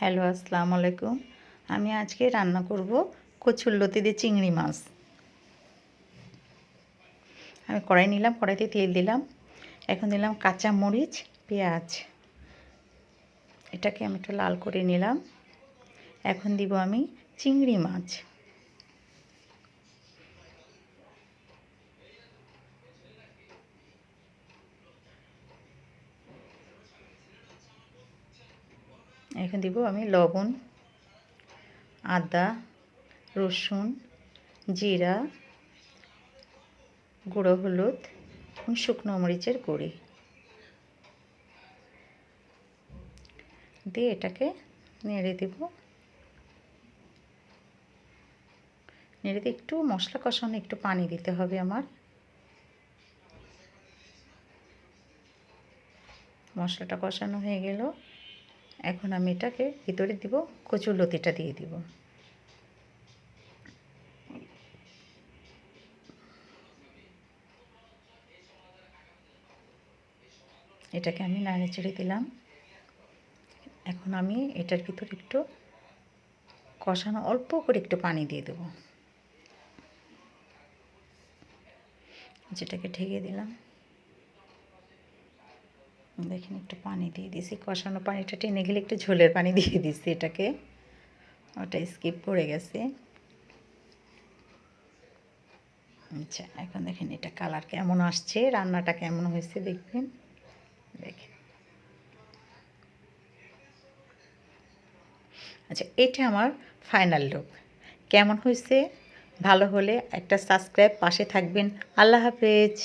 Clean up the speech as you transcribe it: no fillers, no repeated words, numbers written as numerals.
Hello, আসসালামু আলাইকুম। আমি আজকে রান্না করব কচুরলতি দিয়ে চিংড়ি মাছ। আমি কড়াই নিলাম, কড়াইতে তেল দিলাম, এখন দিলাম কাঁচা মরিচ, পেঁয়াজ। এটাকে আমি একটু লাল করে নিলাম। এখন দিব আমি চিংড়ি মাছ। এখন দিব আমি লবণ, আদা, রসুন, জিরা, গুঁড়ো হলুদ, শুকনো মরিচের গুঁড়ি দিয়ে এটাকে নেড়ে দেব। নেড়ে দিয়ে একটু মশলা কষানো, একটু পানি দিতে হবে আমার। মশলাটা কষানো হয়ে গেল, এখন আমি এটাকে ভিতরে দিব, কচুরলতিটা দিয়ে দিব। এটাকে আমি নাড়ে চেড়ে দিলাম। এখন আমি এটার ভিতরে একটু কষানো, অল্প করে একটু পানি দিয়ে দেবো। যেটাকে ঢেকে দিলাম। দেখেন একটু পানি দিয়ে দিয়েছি, কষানো পানিটা টেনে গেলে একটু ঝোলের পানি দিয়ে দিচ্ছি এটাকে, ওটা স্কিপ করে গেছে। আচ্ছা, এখন দেখেন এটা কালার কেমন আসছে, রান্নাটা কেমন হয়েছে দেখবেন। দেখেন, আচ্ছা এটা আমার ফাইনাল লুক। কেমন হয়েছে? ভালো হলে একটা সাবস্ক্রাইব, পাশে থাকবেন। আল্লাহ হাফেজ।